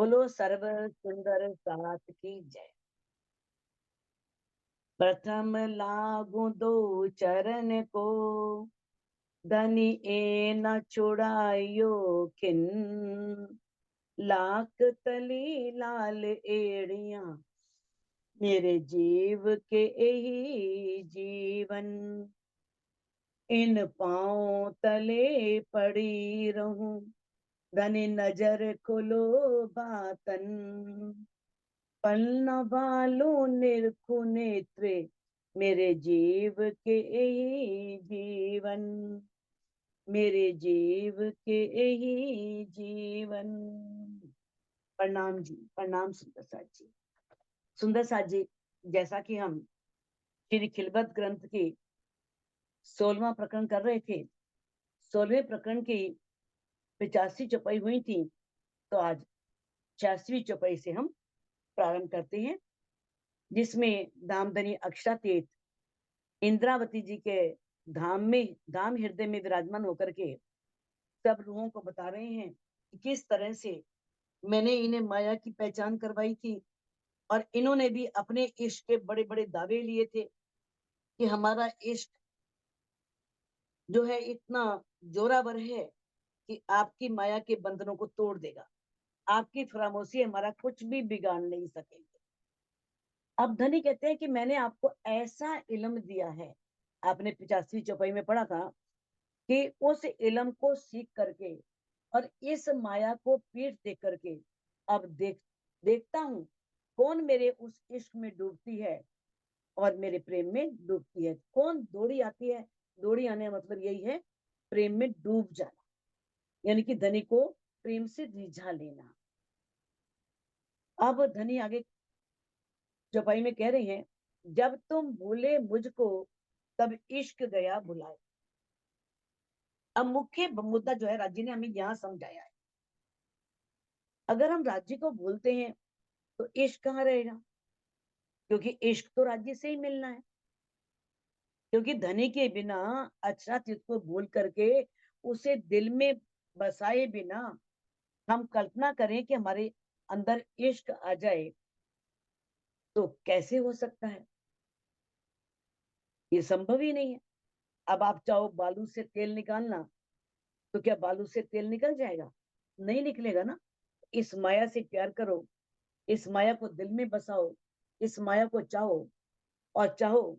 बोलो सर्व सुंदर साथ की जय। प्रथम लागू दो चरण को, धनी ए न छुड़ाइयो किन। लाख तली लाल एड़िया, मेरे जीव के यही जीवन। इन पांव तले पड़ी रहूं, धनी नजर खोलो बातन। पल न भालू निरखु नेत्रे, मेरे जीव के यही जीवन। मेरे जीव के यही जीवन। प्रणाम जी, प्रणाम सुंदर साथ जी। सुंदर साथ जी, जैसा कि हम श्री खिलवत ग्रंथ के 16वां प्रकरण कर रहे थे, 16वें प्रकरण की 85 चौपाई हुई थी, तो आज 86वीं चौपाई से हम प्रारंभ करते हैं, जिसमें धामधनी अक्षरा तीर्थ इंद्रावती जी के धाम हृदय में विराजमान होकर के सब रूहों को बता रहे हैं कि किस तरह से मैंने इन्हें माया की पहचान करवाई थी, और इन्होंने भी अपने इश्क के बड़े बड़े दावे लिए थे कि हमारा इश्क जो है इतना जोरावर है कि आपकी माया के बंधनों को तोड़ देगा, आपकी फरामोशी हमारा कुछ भी बिगाड़ नहीं सकेगी। अब धनी कहते हैं कि मैंने आपको ऐसा इल्म दिया है, आपने 85वीं चौपाई में पढ़ा था कि उस इल्म को सीख करके और इस माया को पीठ देख करके अब देखता हूं कौन मेरे उस इश्क में डूबती है और मेरे प्रेम में डूबती है, कौन दौड़ी आती है। दौड़ी आने का मतलब यही है, प्रेम में डूब जाना, यानी कि धनी को प्रेम से रिझा लेना। अब धनी आगे चौपाई में कह रहे हैं, जब तुम भूले मुझको तब इश्क गया भुलाए। अब मुख्य मुद्दा जो है राज्य ने हमें यहां समझाया है, अगर हम राज्य को भूलते हैं तो इश्क कहाँ रहेगा, क्योंकि इश्क तो राज्य से ही मिलना है। क्योंकि धनी के बिना अच्छा चित्त को भूल करके उसे दिल में बसाए बिना हम कल्पना करें कि हमारे अंदर इश्क आ जाए, तो कैसे हो सकता है, ये संभव ही नहीं है। अब आप चाहो बालू से तेल निकालना, तो क्या बालू से तेल निकल जाएगा? नहीं निकलेगा ना। इस माया से प्यार करो, इस माया को दिल में बसाओ, इस माया को चाहो, और चाहो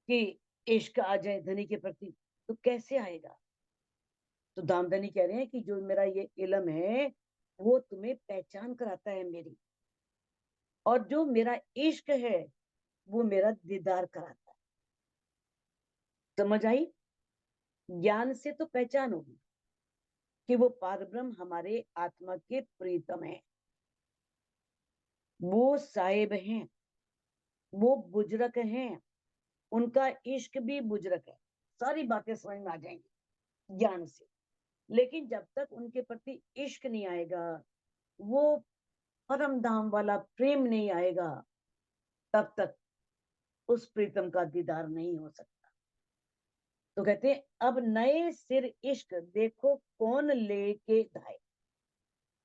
कि इश्क आ जाए धनी के प्रति, तो कैसे आएगा? तो दामदनी कह रहे हैं कि जो मेरा ये इल्म है वो तुम्हें पहचान कराता है मेरी, और जो मेरा इश्क है वो मेरा दीदार कराता है। समझ आई? ज्ञान से तो पहचान होगी कि वो पारब्रह्म हमारे आत्मा के प्रीतम है, वो साहिब हैं, वो बुजरक हैं, उनका इश्क भी बुजरक है। सारी बातें समझ में आ जाएंगी ज्ञान से। लेकिन जब तक उनके प्रति इश्क नहीं आएगा, वो परम धाम वाला प्रेम नहीं आएगा, तब तक उस प्रीतम का दीदार नहीं हो सकता। तो कहते हैं, अब नए सिर इश्क देखो कौन लेके धाए।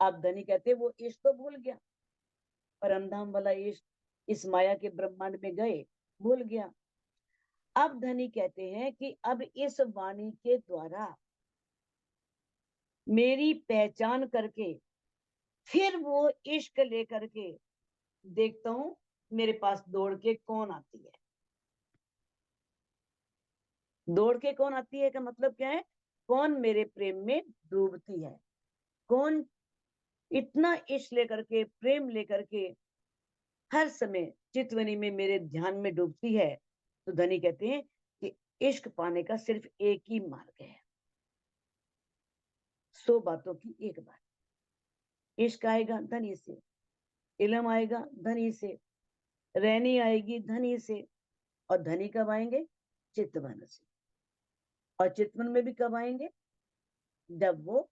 अब धनी कहते वो इश्क तो भूल गया, परमधाम वाला इश्क, इस माया के ब्रह्मांड में गए, भूल गया। अब धनी कहते हैं कि अब इस वाणी के द्वारा मेरी पहचान करके फिर वो इश्क लेकर के देखता हूं मेरे पास दौड़ के कौन आती है। दौड़ के कौन आती है का मतलब क्या है? कौन मेरे प्रेम में डूबती है, कौन इतना इश्क लेकर के, प्रेम लेकर के हर समय चितवनी में मेरे ध्यान में डूबती है। तो धनी कहते हैं कि इश्क पाने का सिर्फ एक ही मार्ग है, 100 बातों की एक बात। इश्क आएगा धनी से, इल्म आएगा धनी से, रहनी आएगी धनी से, और धनी कब आएंगे? चितवन से। और चितवन में भी कब आएंगे? जब वो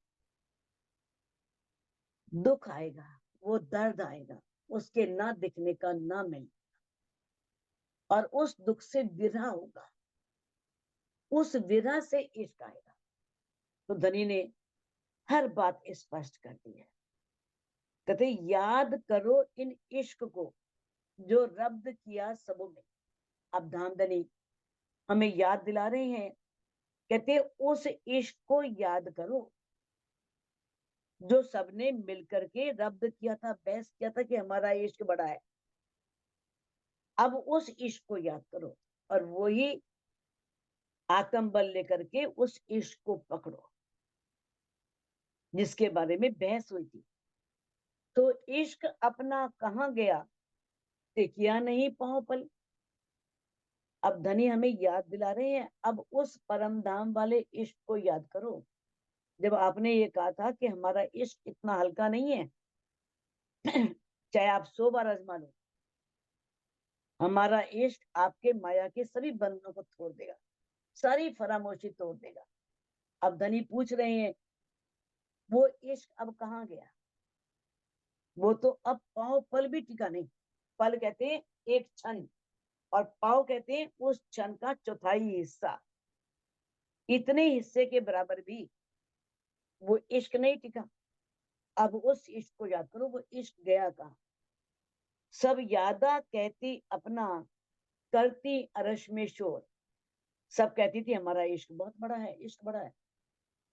दुख आएगा, वो दर्द आएगा, उसके ना दिखने का ना मिलने, और उस दुख से विरह होगा, उस विरह से इश्क आएगा। तो धनी ने हर बात स्पष्ट कर दी है। कहते याद करो इन इश्क को जो रब्द किया सबों में। अब धामधनी हमें याद दिला रहे हैं, कहते उस इश्क को याद करो जो सबने मिलकर के रब्द किया था, बहस किया था कि हमारा इश्क बड़ा है। अब उस इश्क को याद करो और वही आत्म बल लेकर के उस इश्क को पकड़ो जिसके बारे में बहस हुई थी। तो इश्क अपना कहाँ गया, टिकिया नहीं पांव पल। अब धनी हमें याद दिला रहे हैं, अब उस परम धाम वाले इश्क को याद करो। जब आपने ये कहा था कि हमारा इश्क इतना हल्का नहीं है, चाहे आप 100 बार आजमा लो, हमारा इश्क आपके माया के सभी बंधनों को तोड़ देगा, सारी फरामोशी तोड़ देगा। अब धनी पूछ रहे हैं वो इश्क अब कहाँ गया। वो तो अब पांव पल भी टिका नहीं। पल कहते हैं एक क्षण, और पाव कहते हैं उस क्षण का चौथाई हिस्सा। इतने हिस्से के बराबर भी वो इश्क नहीं टिका। अब उस इश्क को याद करो, वो इश्क गया कहाँ। सब यादा कहती अपना, करती अरश में शोर। सब कहती थी हमारा इश्क बहुत बड़ा है, इश्क बड़ा है,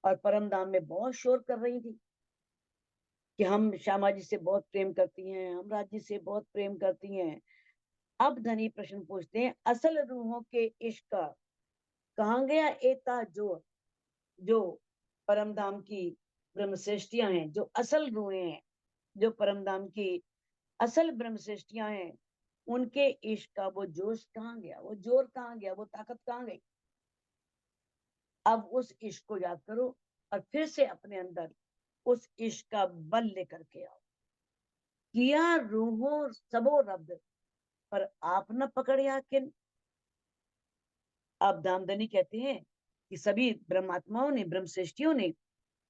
और परम धाम में बहुत शोर कर रही थी कि हम श्यामा जी से बहुत प्रेम करती हैं, हम राज जी से बहुत प्रेम करती हैं। अब धनी प्रश्न पूछते हैं, असल रूहों के इश्क का कहाँ गया एता जोर। जो परम धाम की ब्रह्मश्रेष्ठियां हैं, जो असल रूहें हैं, जो परम धाम की असल ब्रह्मश्रेष्ठियां हैं, उनके इश्क का वो जोश कहाँ गया, वो जोर कहाँ गया, वो ताकत कहाँ गई। अब उस इश्क को याद करो और फिर से अपने अंदर उस इश्क का बल लेकर के आओ। किया रूहों सबो रब्द, पर आप न पकड़िया किन। अब दामदनी कहते हैं कि सभी ब्रह्मात्माओं ने, ब्रह्मश्रेष्ठियों ने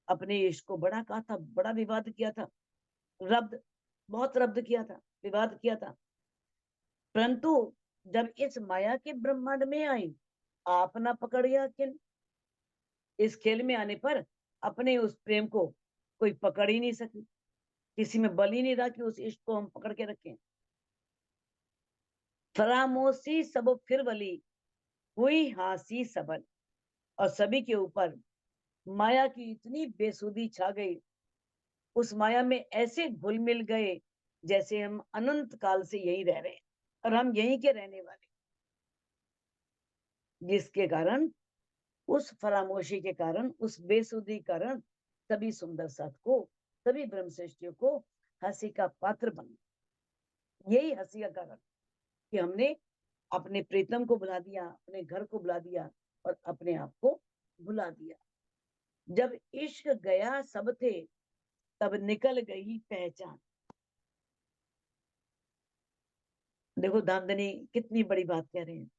अपने इश्क को बड़ा कहा था, बड़ा विवाद किया था, रब्द, बहुत रब्द किया था, विवाद किया था। परंतु जब इस माया के ब्रह्मांड में आई, आप ना पकड़िया किन। इस खेल में आने पर अपने उस प्रेम को कोई पकड़ ही नहीं सकी, किसी में बल ही नहीं रहा कि उस इश्क को हम पकड़ के रखें। फरामोशी सब फिर वली, हुई हासी सबल। और सभी के ऊपर माया की इतनी बेसुधी छा गई, उस माया में ऐसे घुल मिल गए जैसे हम अनंत काल से यही रह रहे हैं और हम यहीं के रहने वाले। जिसके कारण, उस फरामोशी के कारण, उस बेसुधी कारण सभी सुंदर साथ को, सभी ब्रह्मश्रेष्ठियों को हंसी का पात्र बन। यही हंसी का कारण कि हमने अपने प्रीतम को बुला दिया, अपने घर को बुला दिया और अपने आप को भुला दिया। जब इश्क गया सब थे, तब निकल गई पहचान। देखो दामदनी कितनी बड़ी बात कह रहे हैं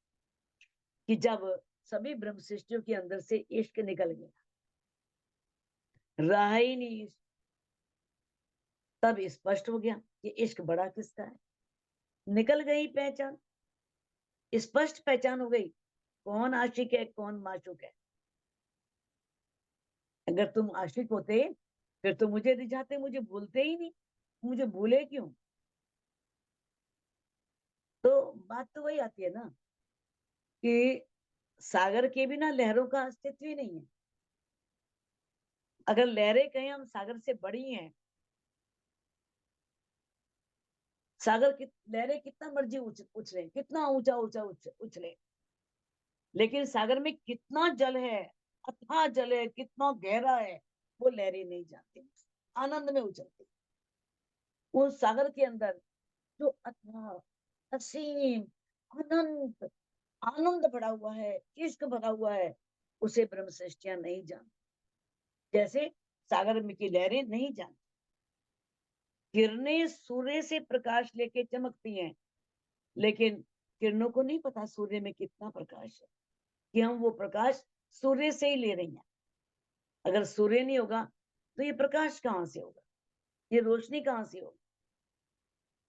कि जब सभी ब्रह्मश्रेष्ठियों के अंदर से इश्क निकल गया, रहा ही नहीं, तब स्पष्ट हो गया कि इश्क बड़ा किसका है। निकल गई पहचान, स्पष्ट पहचान हो गई, कौन आशिक है कौन माशूक है। अगर तुम आशिक होते फिर तो मुझे रिझाते, मुझे भूलते ही नहीं, मुझे भूले क्यों। तो बात तो वही आती है ना कि सागर के बिना लहरों का अस्तित्व ही नहीं है। अगर लहरें कहें हम सागर से बड़ी हैं, सागर की लहरें कितना मर्जी उछले, कितना ऊंचा ऊंचा उछले, लेकिन सागर में कितना जल है, अथाह जल है, कितना गहरा है, वो लहरें नहीं जानती, आनंद में उछलती। उस सागर के अंदर जो अथाह, असीम, अनंत आनंद भरा हुआ है, इश्क भरा हुआ है, उसे ब्रह्मश्रेष्ठियां नहीं जानती, जैसे सागर में की लहरें नहीं जानती। किरणें सूर्य से प्रकाश लेके चमकती हैं, लेकिन किरणों को नहीं पता सूर्य में कितना प्रकाश है, कि हम वो प्रकाश सूर्य से ही ले रही हैं। अगर सूर्य नहीं होगा तो ये प्रकाश कहाँ से होगा, ये रोशनी कहाँ से होगी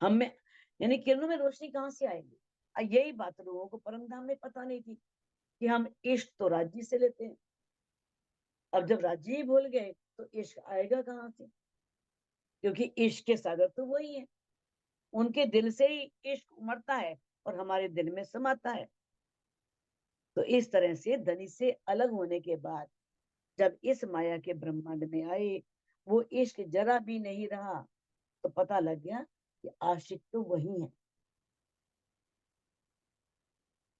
हम में, यानी किरणों में रोशनी कहाँ से आएगी। यही बात लोगों को परमधाम में पता नहीं थी कि हम इश्क तो राज्य से लेते हैं, अब जब राज्य ही भूल गए तो इश्क आएगा कहाँ से। क्योंकि इश्क के सागर तो वही है, उनके दिल से ही इश्क उमड़ता है और हमारे दिल में समाता है। तो इस तरह से धनी से अलग होने के बाद जब इस माया के ब्रह्मांड में आए, वो इश्क जरा भी नहीं रहा, तो पता लग गया कि आशिक तो वही है।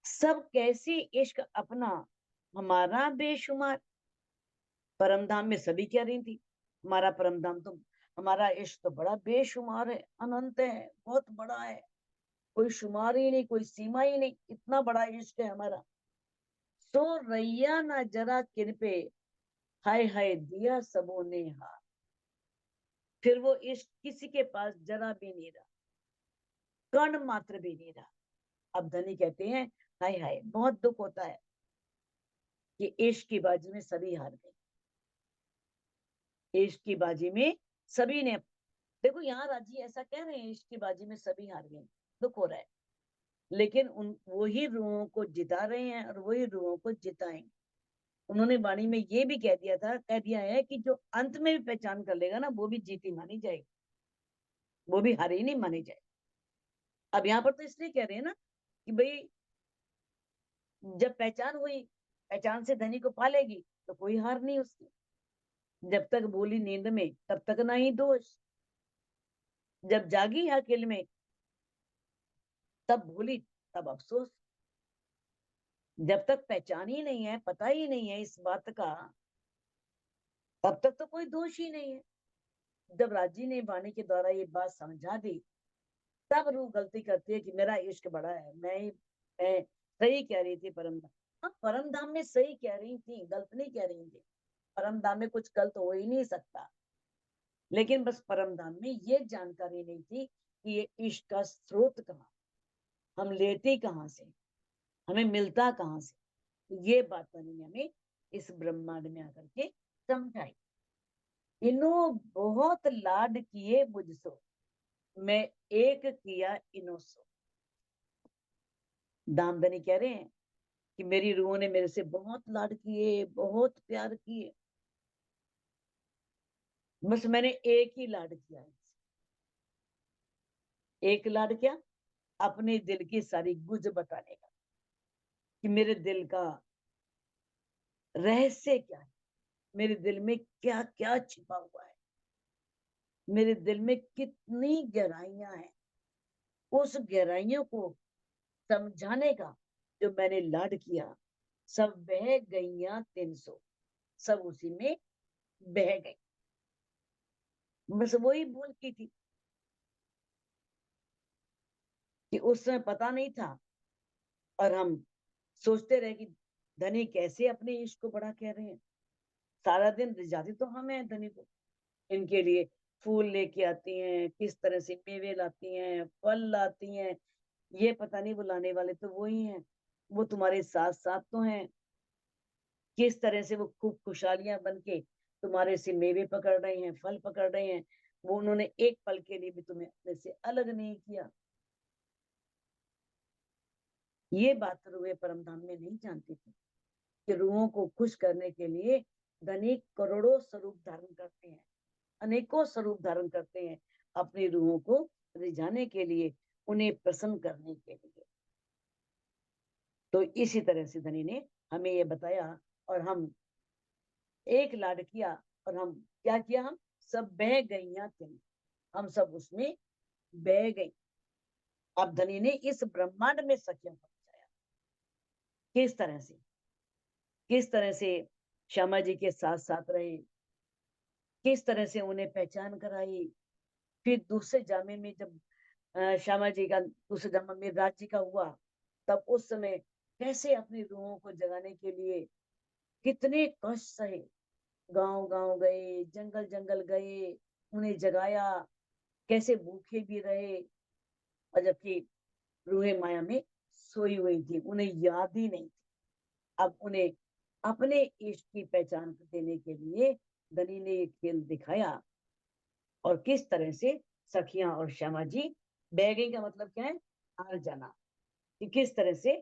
सब कैसी इश्क अपना, हमारा बेशुमार। परम धाम में सभी कह रही थी हमारा परम धाम तो, हमारा इश्क तो बड़ा बेशुमार है, अनंत है, बहुत बड़ा है, कोई शुमार ही नहीं, कोई सीमा ही नहीं, इतना बड़ा इश्क है हमारा। सो रैया ना जरा किन पे, हाय हाय दिया सबों ने हार। फिर वो इश्क किसी के पास जरा भी नहीं रहा, कण मात्र भी नहीं रहा। अब धनी कहते हैं हाय हाय, बहुत दुख होता है कि इश्क की बाजी में सभी हार गए। इश्क की बाजी में सभी ने, देखो यहाँ राजी ऐसा कह रहे हैं, इश्क की बाजी में सभी हार गए, दुख हो रहा है, लेकिन उन वही रूहों को जिता रहे हैं और वही रूहों को जिताएंगे। उन्होंने वाणी में ये भी कह दिया है कि जो अंत में भी पहचान कर लेगा ना, वो भी जीती मानी जाएगी, वो भी हारी नहीं मानी जाएगी। अब यहाँ पर तो इसलिए कह रहे हैं ना कि भाई जब पहचान हुई, पहचान से धनी को पालेगी, तो कोई हार नहीं उसकी। जब तक बोली नींद में तब तक ना ही दोष, जब जागी अकेले में तब भूली तब अफसोस। जब तक पहचान ही नहीं है, पता ही नहीं है इस बात का, तब तक तो कोई दोष ही नहीं है। जब राजी ने वाणी के द्वारा ये बात समझा दी, तब रूह गलती करती है कि मेरा इश्क बड़ा है, मैं सही कह रही थी परम धाम। हाँ, परम धाम में सही कह रही थी, गलत नहीं कह रही थी। परम धाम में कुछ गलत हो ही नहीं सकता, लेकिन बस परम धाम में ये जानकारी नहीं थी कि ये इश्क का स्रोत कहाँ, हम लेते कहाँ से, हमें मिलता कहाँ से। ये बात ने हमें इस ब्रह्मांड में आकर के समझाई। इनो बहुत लाड किए मुझसो, मैं एक किया इनो सो। दामदनी कह रहे हैं कि मेरी रूहों ने मेरे से बहुत लाड किए, बहुत प्यार किए, बस मैंने एक ही लाड किया है। एक लाड क्या, अपने दिल की सारी गुज बताने का, कि मेरे दिल का रहस्य क्या है, मेरे दिल में क्या क्या छिपा हुआ है, मेरे दिल में कितनी गहराइयां हैं, उस गहराइयों को समझाने का जो मैंने लाड किया। सब बह गईया 300, सब उसी में बह गई। बस वही भूल की थी कि उस समय पता नहीं था, और हम सोचते रहे कि धनी कैसे अपने इश्क को बड़ा कह रहे हैं। सारा दिन रिझाते तो हम हैं धनी को, इनके लिए फूल लेके आती हैं, किस तरह से मेवे लाती हैं, फल लाती हैं, ये पता नहीं बुलाने वाले तो वही हैं, वो तुम्हारे साथ साथ तो हैं। किस तरह से वो खूब खुशहालियां बन के तुम्हारे से मेवे पकड़ रहे हैं, फल पकड़ रहे हैं, वो उन्होंने एक पल के लिए भी तुम्हें अपने से अलग नहीं किया। ये बात रूहे परम धाम में नहीं जानती थी कि रूहों को खुश करने के लिए धनी करोड़ों स्वरूप धारण करते हैं, अनेकों स्वरूप धारण करते हैं, अपनी रूहों को रिझाने के लिए, उन्हें प्रसन्न करने के लिए। तो इसी तरह से धनी ने हमें ये बताया, और हम एक लाड किया, और हम क्या किया, हम सब बह गईया तुम, हम सब उसमें बह गई। अब धनी ने इस ब्रह्मांड में सखियों को बचाया, किस तरह से, किस तरह से श्यामा जी के साथ साथ रहे, किस तरह से उन्हें पहचान कराई। फिर दूसरे जामे में जब श्यामा जी का दूसरे जामा में राज्य का हुआ, तब उस समय कैसे अपनी रूहों को जगाने के लिए कितने कष्ट सहे, गांव गांव गए, जंगल जंगल गए, उन्हें जगाया, कैसे भूखे भी रहे, और जबकि रूहें माया में सोई हुई थी, उन्हें याद ही नहीं थी। अब उन्हें अपने इष्ट की पहचान देने के लिए धनी ने ये खेल दिखाया, और किस तरह से सखियां और श्यामा जी बह गई का मतलब क्या है, हार जाना, कि किस तरह से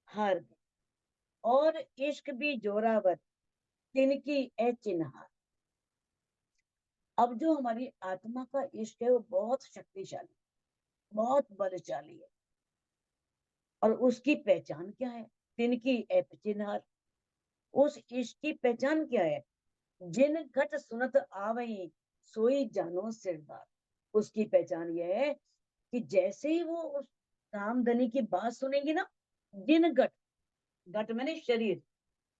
हार गए। और इश्क भी जोरावर, तिनकी ए चिन्हार। अब जो हमारी आत्मा का इश्क है वो बहुत शक्तिशाली, बहुत बलशाली है। और उसकी पहचान क्या है? तिनकी ऐप चिन्हार। उस इश्क की पहचान क्या है? जिन घट सुनत आवई सोई जानो सिरदार। उसकी पहचान यह है कि जैसे ही वो उस रामधनी की बात सुनेंगे ना, जिन घट, घट मैंने शरीर,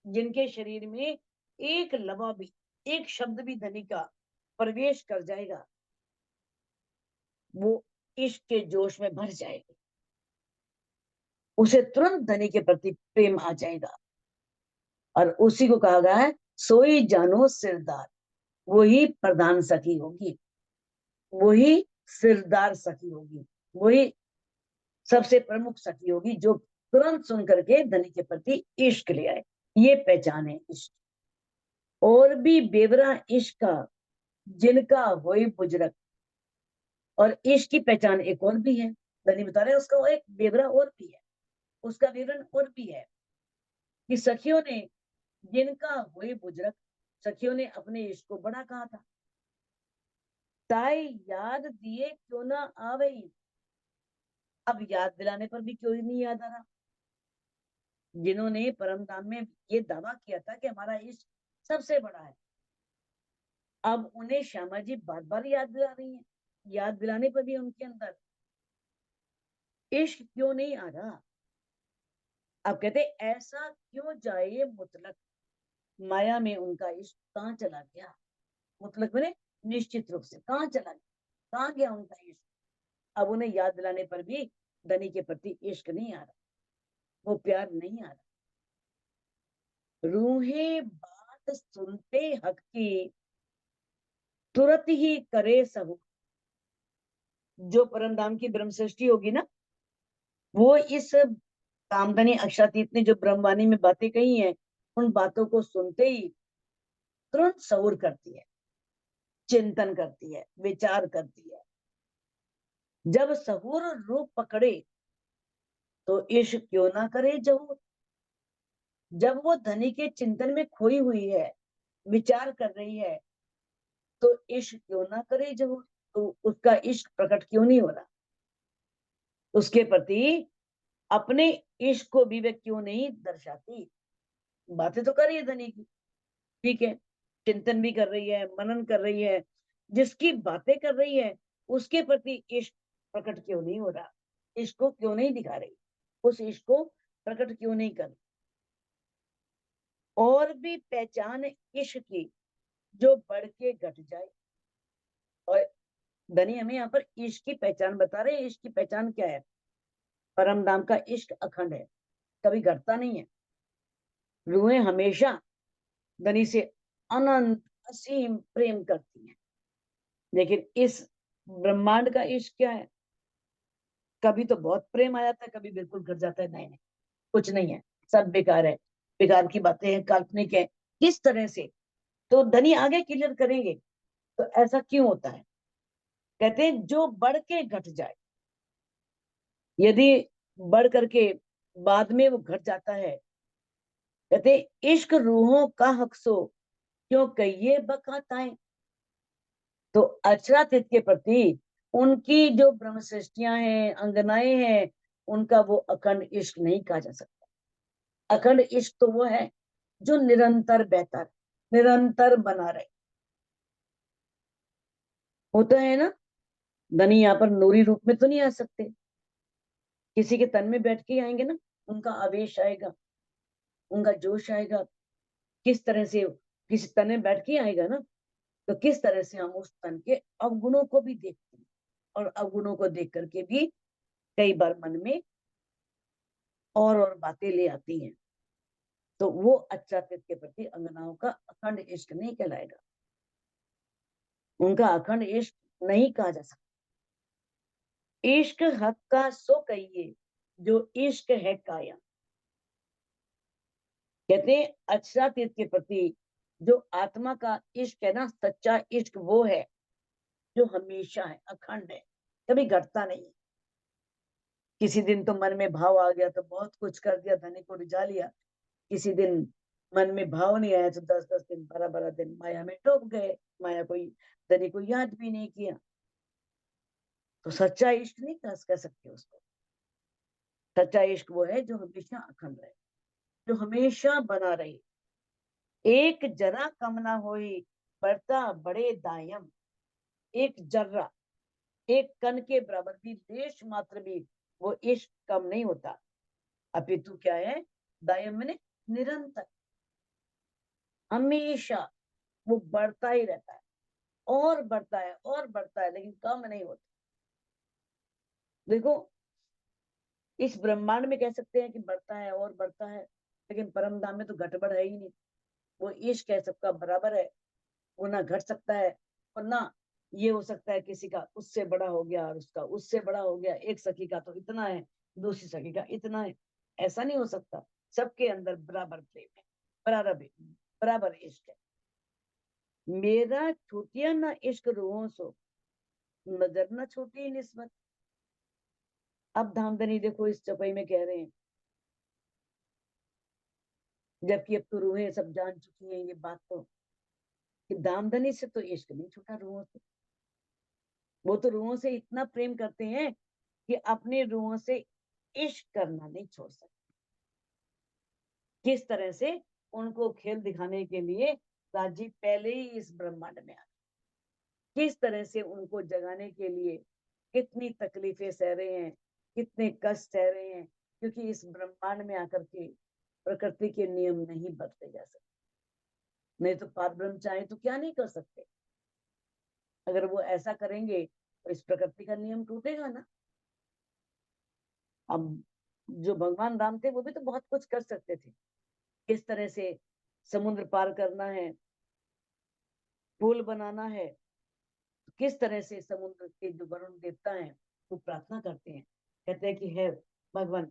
जिनके शरीर में एक लवा भी, एक शब्द भी धनी का प्रवेश कर जाएगा, वो इश्क के जोश में भर जाएगी, उसे तुरंत धनी के प्रति प्रेम आ जाएगा। और उसी को कहा गया है सोई जानो सिरदार। वही प्रधान सखी होगी, वही सिरदार सखी होगी, वही सबसे प्रमुख सखी होगी, जो तुरंत सुन करके धनी के प्रति इश्क ले आए। ये पहचान है इश्क। और भी बेवरा इश्क का जिनका होई बुजरक। और इश्क की पहचान एक और भी है, धनी बता रहे उसका एक बेवरा और भी है, उसका विवरण और भी है कि सखियों ने जिनका हुए बुजरक, सखियों ने अपने इश्क को बड़ा कहा था। ताई याद दिए क्यों ना आवे। अब याद दिलाने पर भी क्यों नहीं याद आ रहा? जिन्होंने परम धाम में ये दावा किया था कि हमारा इश्क सबसे बड़ा है, अब उन्हें श्यामा जी बार बार याद दिला रही है। याद दिलाने पर भी उनके अंदर इश्क क्यों नहीं आ रहा? अब कहते ऐसा क्यों जाए मुतलक, माया में उनका इश्क कहाँ चला गया? मुतलक मैंने निश्चित रूप से कहाँ चला गया, कहाँ गया उनका इश्क? अब उन्हें याद दिलाने पर भी धनी के प्रति इश्क नहीं आ रहा, वो प्यार नहीं आ रहा। रूहे बात सुनते हक की तुरंत ही करे सहू। जो परम धाम की ब्रह्म सृष्टि होगी ना, वो इस कामधनी अक्षातीत ने जो ब्रह्मवाणी में बातें कही हैं, उन बातों को सुनते ही तुरंत सहूर करती है, चिंतन करती है, विचार करती है। जब सहूर रूप पकड़े तो इश्क क्यों ना करे जहूर। जब वो धनी के चिंतन में खोई हुई है, विचार कर रही है, तो इश्क क्यों ना करे जहूर। तो उसका इश्क प्रकट क्यों नहीं हो रहा? उसके प्रति अपने इश्क को भी वे क्यों नहीं दर्शाती? बातें तो कर रही है धनी की, ठीक है, चिंतन भी कर रही है, मनन कर रही है, जिसकी बातें कर रही है उसके प्रति इश्क प्रकट क्यों नहीं हो रहा? इश्क को क्यों नहीं दिखा रही? उस इश्क को प्रकट क्यों नहीं कर? और भी पहचान इश्क की जो बढ़ के घट जाए। और धनी हमें यहाँ पर इश्क की पहचान बता रहे हैं। इश्क की पहचान क्या है? परम धाम का इश्क अखंड है, कभी घटता नहीं है। रूहें हमेशा धनी से अनंत असीम प्रेम करती हैं। लेकिन इस ब्रह्मांड का इश्क क्या है? कभी तो बहुत प्रेम आ जाता है, कभी बिल्कुल घट जाता है। नहीं नहीं, कुछ नहीं है, सब बेकार है, बेकार की बातें हैं, काल्पनिक है। किस तरह से? तो धनी आगे क्लियर करेंगे। तो ऐसा क्यों होता है? कहते हैं जो बढ़ के घट जाए, यदि बढ़ करके बाद में वो घट जाता है, कहते इश्क रूहों का हक्सो क्यों कहिए बकाताएं। तो अक्षरातीत के प्रति उनकी जो ब्रह्म सृष्टियां हैं, अंगनाएं हैं, उनका वो अखंड इश्क नहीं कहा जा सकता। अखंड इश्क तो वो है जो निरंतर बहता रहे, निरंतर बना रहे। होता है ना, धनी यहाँ पर नूरी रूप में तो नहीं आ सकते, किसी के तन में बैठ के आएंगे ना, उनका आवेश आएगा, उनका जोश आएगा। किस तरह से किसी तन में बैठ के आएगा ना, तो किस तरह से हम उस तन के अवगुणों को भी देखते हैं। और अवगुणों को देख करके भी कई बार मन में और बातें ले आती हैं। तो वो अच्चातीत के प्रति अंगनाओं का अखंड इश्क नहीं कहलाएगा, उनका अखंड इश्क नहीं कहा जा सकता। इश्क हक का सो कहिए जो इश्क है काया। कहते हैं अक्षरातीत के प्रति जो आत्मा का इश्क है ना, सच्चा इश्क वो है जो हमेशा है, अखंड है, कभी घटता नहीं। किसी दिन तो मन में भाव आ गया तो बहुत कुछ कर दिया, धनी को रिझा लिया। किसी दिन मन में भाव नहीं आया तो 10-10 दिन 12-12 दिन माया में डूब गए, माया कोई धनी को याद भी नहीं किया। तो सच्चा इश्क नहीं कह सकते उसको। सच्चा इश्क वो है जो हमेशा अखंड रहे, जो हमेशा बना रहे। एक जरा कम ना होई, बढ़ता बड़े दायम। एक जर्रा, एक कण के बराबर भी, लेश मात्र भी वो इश्क कम नहीं होता, अपितु क्या है, दायम मैंने निरंतर, हमेशा वो बढ़ता ही रहता है, और बढ़ता है और बढ़ता है, लेकिन कम नहीं होता। देखो, इस ब्रह्मांड में कह सकते हैं कि बढ़ता है और बढ़ता है, लेकिन परम धाम में तो घटबढ़ है ही नहीं। वो इश्क है, सबका बराबर है, वो ना घट सकता है और ना ये हो सकता है किसी का उससे बड़ा हो गया और उसका उससे बड़ा हो गया, एक सखी का तो इतना है, दूसरी सखी का इतना है, ऐसा नहीं हो सकता। सबके अंदर बराबर प्रेम है, बराबर बराबर इश्क है। मेरा छूटिया ना इश्क रूहों सो, नजर ना छूटी निस्बत। अब धामधनी देखो इस चौपाई में कह रहे हैं, जबकि अब तो रूहें सब जान चुकी हैं ये बात, तो कि दामदनी से तो इश्क नहीं छूटा रूहों से। वो तो रूहों से इतना प्रेम करते हैं कि अपने रूहों से इश्क करना नहीं छोड़ सकते। किस तरह से उनको खेल दिखाने के लिए राजी पहले ही इस ब्रह्मांड में आ, किस तरह से उनको जगाने के लिए कितनी तकलीफें सह रहे हैं, कितने कष्ट सह रहे हैं, क्योंकि इस ब्रह्मांड में आकर के प्रकृति के नियम नहीं बदले जा सकते। नहीं तो पार ब्रह्म चाहे तो क्या नहीं कर सकते, अगर वो ऐसा करेंगे तो इस प्रकृति का नियम टूटेगा ना। अब जो भगवान राम थे वो भी तो बहुत कुछ कर सकते थे, किस तरह से समुद्र पार करना है, पुल बनाना है, तो किस तरह से समुद्र के जो वरुण देवता हैं वो प्रार्थना करते हैं, कहते हैं कि हे भगवान,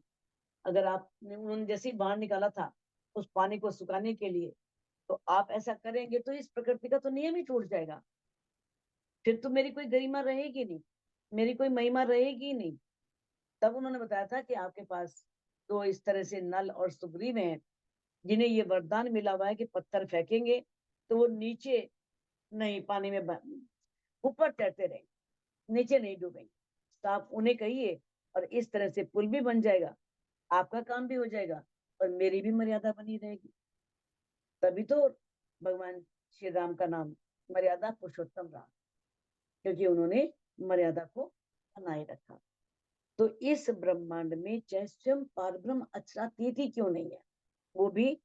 अगर आपने उन्होंने जैसे ही बाहर निकाला था उस पानी को सुखाने के लिए, तो आप ऐसा करेंगे तो इस प्रकृति का तो नियम ही टूट जाएगा, फिर तो मेरी कोई गरिमा रहेगी नहीं, मेरी कोई महिमा रहेगी नहीं। तब उन्होंने बताया था कि आपके पास तो इस तरह से नल और सुग्रीव हैं, जिन्हें ये वरदान मिला हुआ है कि पत्थर फेंकेंगे तो वो नीचे नहीं, पानी में ऊपर तैरते रहेंगे, नीचे नहीं डूबेंगे। तो आप उन्हें कहिए और इस तरह से पुल भी बन जाएगा, आपका काम भी हो जाएगा और मेरी भी मर्यादा बनी रहेगी। तभी तो भगवान श्री राम का नाम मर्यादा पुरुषोत्तम राम, क्योंकि उन्होंने मर्यादा को बनाए रखा। तो इस ब्रह्मांड में चाहे स्वयं पारब्रह्म अक्षरातीत ही क्यों नहीं है, वो भी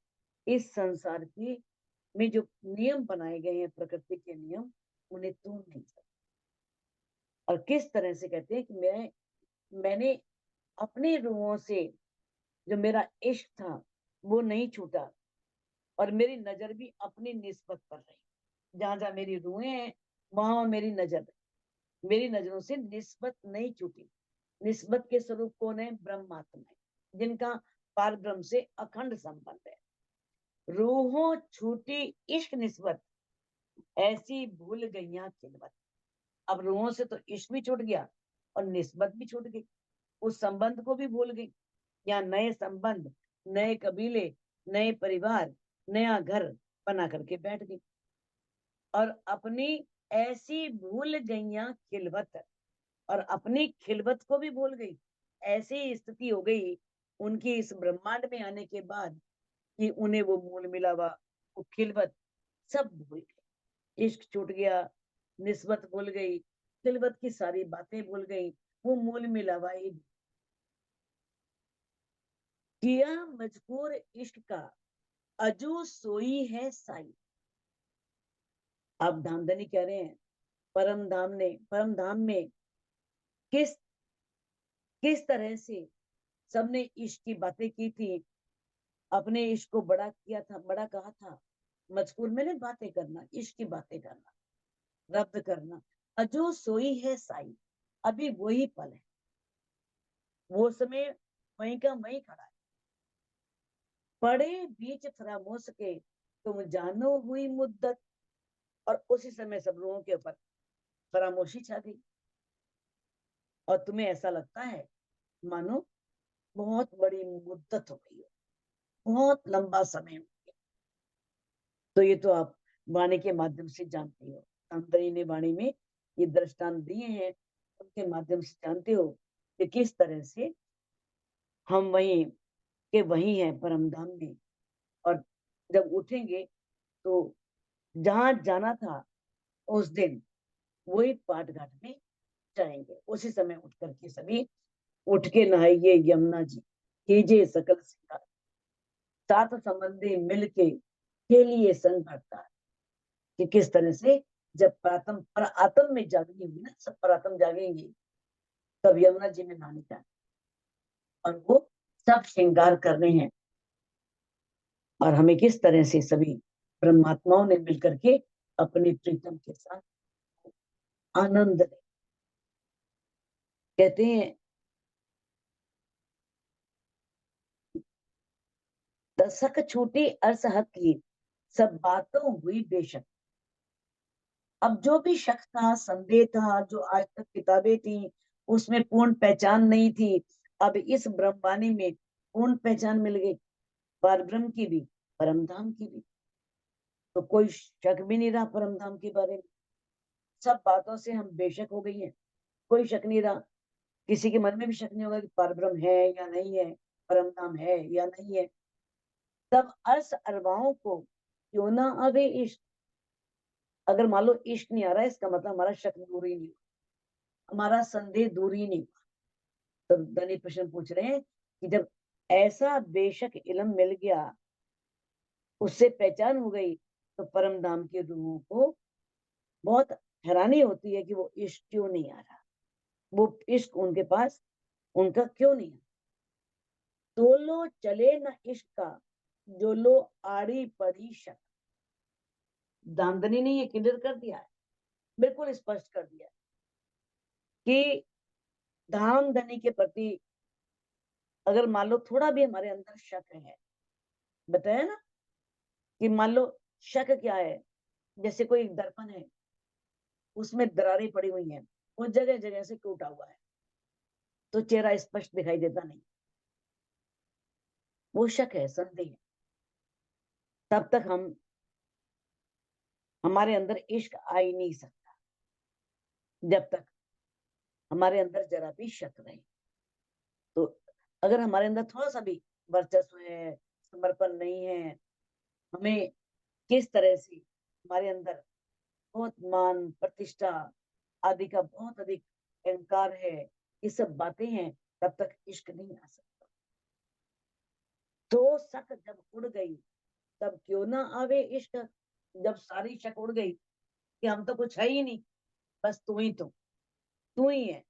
इस संसार की में जो नियम बनाए गए हैं, प्रकृति के नियम, उन्हें तोड़ नहीं सकते। और किस तरह से कहते हैं कि मैंने अपने रूहों से जो मेरा इश्क था वो नहीं छूटा, और मेरी नजर भी अपनी निस्बत पर रही, जहां जहां मेरी रूहें हैं वहां मेरी नजर, मेरी नजरों से निस्बत नहीं छूटी। निस्बत के स्वरूप कौन है, ब्रह्मात्मा है, जिनका पार ब्रह्म से अखंड संबंध है। रूहों छूटी इश्क निस्बत, ऐसी भूल गईया खिलवत। अब रूहों से तो इश्क भी छूट गया और निस्बत भी छूट गई, उस संबंध को भी भूल गई। यहाँ नए संबंध, नए कबीले, नए परिवार, नया घर बना करके बैठ गई, और अपनी ऐसी भूल गईया खिलवत, और अपनी खिलवत को भी भूल गई। ऐसी स्थिति हो गई उनकी इस ब्रह्मांड में आने के बाद कि उन्हें वो मूल मिलावा, वो खिलवत सब भूल गए। इश्क छूट गया, निस्बत भूल गई, खिलवत की सारी बातें भूल गई, वो मूल मिलावा ही किया मजबूर इश्क का, अजू सोई है साई। आप धामधनी कह रहे हैं, परम धाम में किस किस तरह से सबने इश्क की बातें की थी, अपने इश्क को बड़ा किया था, बड़ा कहा था। मजकूर मैंने बातें करना, इश्क की बातें करना, रब्द करना। अजो सोई है साई, अभी वही पल है, वो समय वहीं का वहीं खड़ा है। पड़े बीच फरामोश के, तुम जानो हुई मुद्दत, और उसी समय सब लोगों के ऊपर फरामोशी छा गई, और तुम्हें ऐसा लगता है मानो बहुत बड़ी मुद्दत हो गई हो, बहुत लंबा समय हो गया। तो ये तो आप वाणी के माध्यम से जानते हो, अंतरी ने वाणी में ये दृष्टांत दिए हैं, उनके माध्यम से जानते हो कि किस तरह से हम वहीं के वही हैं परम धाम में। और जब उठेंगे तो जहां जाना था उस दिन वही पाट घाट में जाएंगे। उसी समय उठ करके सभी उठ के नहाइए यमुना जी, कीजिए सकल सिंगार, सात संबंधी मिलके खेलिए संग भरता। कि किस तरह से जब प्रातम पर आत्म में जागनी हुई ना, सब प्रातम जागेंगे तब यमुना जी में नहाने जाए और वो सब श्रृंगार कर रहे हैं। और हमें किस तरह से सभी ब्रह्मात्माओं ने मिलकर के अपने प्रीतम के साथ आनंद ले। कहते हैं दशक छूटी अर्स हक की, सब बातों हुई बेशक। अब जो भी शक था, संदेह था, जो आज तक किताबें थी उसमें पूर्ण पहचान नहीं थी, अब इस ब्रह्मवाणी में पूर्ण पहचान मिल गई, पर ब्रह्म की भी परम धाम की भी। तो कोई शक भी नहीं रहा परम धाम के बारे में, सब बातों से हम बेशक हो गई हैं, कोई शक नहीं रहा। किसी के मन में भी शक नहीं होगा कि परब्रह्म है या नहीं है, परम धाम है या नहीं है। तब अर्स अरबाओं को क्यों ना आवे इश्क। अगर मान लो इश्क नहीं आ रहा है, इसका मतलब हमारा शक दूर ही नहीं हुआ, हमारा संदेह दूर ही नहीं हुआ। तो धनी प्रश्न पूछ रहे हैं कि जब ऐसा बेशक इल्म मिल गया, उससे पहचान हो गई, तो परम धाम के रूहों को बहुत हैरानी होती है कि वो इश्क क्यों नहीं आ रहा, वो इश्क उनके पास उनका क्यों नहीं आ। तो लो चले न इश्क का, जो लो आड़ी पड़ी शक। दामदनी ने ये क्लियर कर दिया है, बिल्कुल स्पष्ट कर दिया कि धामधनी के प्रति अगर मान लो थोड़ा भी हमारे अंदर शक है, बताया ना कि मान लो शक क्या है, जैसे कोई दर्पण है उसमें दरारें पड़ी हुई हैं, वो जगह जगह से टूटा हुआ है तो चेहरा स्पष्ट दिखाई देता नहीं, वो शक है, संदेह है। तब तक हम हमारे अंदर इश्क आ ही नहीं सकता जब तक हमारे अंदर जरा भी शक रहे। तो अगर हमारे अंदर थोड़ा सा भी वर्चस्व है, समर्पण नहीं है, हमें किस तरह से हमारे अंदर बहुत मान प्रतिष्ठा आदि का बहुत अधिक अहंकार है, ये सब बातें हैं, तब तक इश्क नहीं आ सकता। तो शक जब उड़ गई तब क्यों ना आवे इश्क। जब सारी शक उड़ गई कि हम तो कुछ है ही नहीं, बस तू ही तू ही है,